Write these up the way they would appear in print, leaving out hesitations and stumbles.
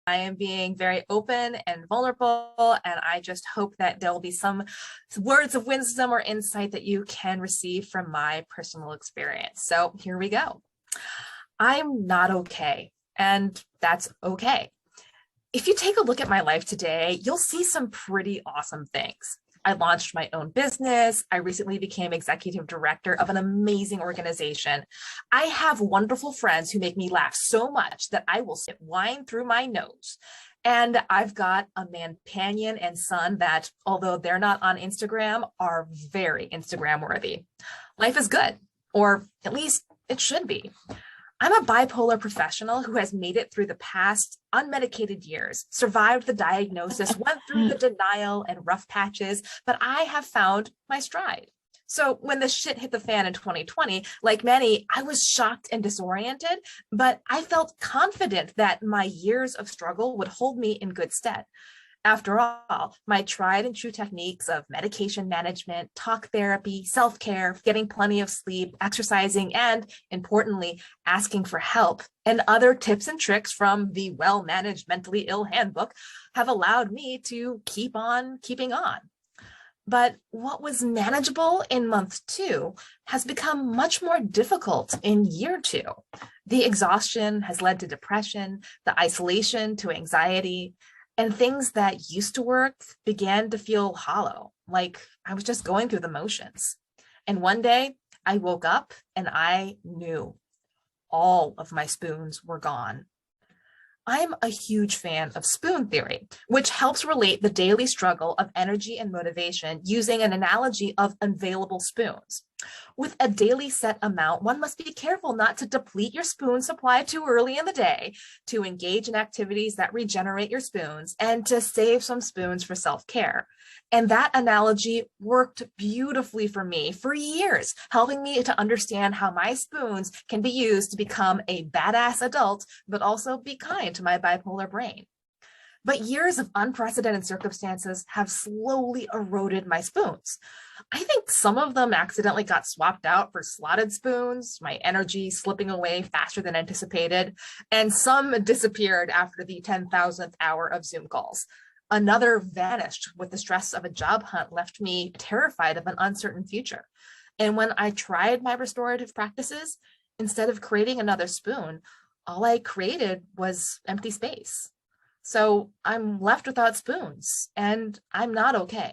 I am being very open and vulnerable, and I just hope that there will be some words of wisdom or insight that you can receive from my personal experience. So here we go. I'm not okay, and that's okay. If you take a look at my life today, you'll see some pretty awesome things. I launched my own business. I recently became executive director of an amazing organization. I have wonderful friends who make me laugh so much that I will spit wine through my nose. And I've got a companion and son that, although they're not on Instagram, are very Instagram worthy. Life is good, or at least it should be. I'm a bipolar professional who has made it through the past unmedicated years, survived the diagnosis, went through the denial and rough patches, but I have found my stride. So when the shit hit the fan in 2020, like many, I was shocked and disoriented, but I felt confident that my years of struggle would hold me in good stead. After all, my tried and true techniques of medication management, talk therapy, self-care, getting plenty of sleep, exercising, and importantly, asking for help and other tips and tricks from the Well-Managed Mentally Ill Handbook have allowed me to keep on keeping on. But what was manageable in month 2 has become much more difficult in year 2. The exhaustion has led to depression, the isolation to anxiety, and things that used to work began to feel hollow, like I was just going through the motions. And one day I woke up and I knew all of my spoons were gone. I'm a huge fan of spoon theory, which helps relate the daily struggle of energy and motivation using an analogy of available spoons. With a daily set amount, one must be careful not to deplete your spoon supply too early in the day, to engage in activities that regenerate your spoons, and to save some spoons for self-care. And that analogy worked beautifully for me for years, helping me to understand how my spoons can be used to become a badass adult, but also be kind to my bipolar brain. But years of unprecedented circumstances have slowly eroded my spoons. I think some of them accidentally got swapped out for slotted spoons, my energy slipping away faster than anticipated, and some disappeared after the 10,000th hour of Zoom calls. Another vanished with the stress of a job hunt left me terrified of an uncertain future. And when I tried my restorative practices, instead of creating another spoon, all I created was empty space. So I'm left without spoons, and I'm not okay.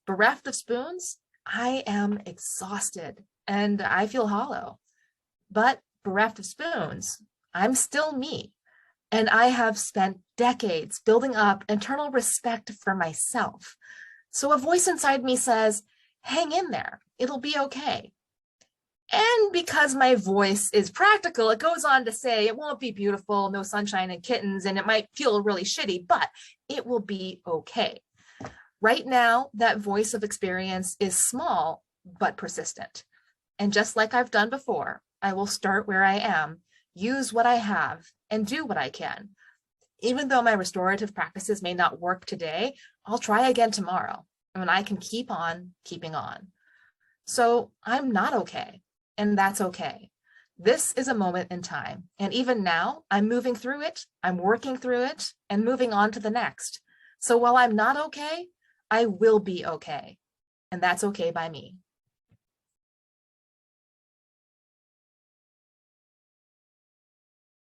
Bereft of spoons, I am exhausted and I feel hollow. But bereft of spoons, I'm still me. And I have spent decades building up internal respect for myself. So a voice inside me says, hang in there, it'll be okay. And because my voice is practical, it goes on to say it won't be beautiful, no sunshine and kittens, and it might feel really shitty, but it will be okay. Right now, that voice of experience is small, but persistent. And just like I've done before, I will start where I am, use what I have, and do what I can. Even though my restorative practices may not work today, I'll try again tomorrow, and I can keep on keeping on. So I'm not okay. And that's okay. This is a moment in time. And even now, I'm moving through it, I'm working through it, and moving on to the next. So while I'm not okay, I will be okay. And that's okay by me.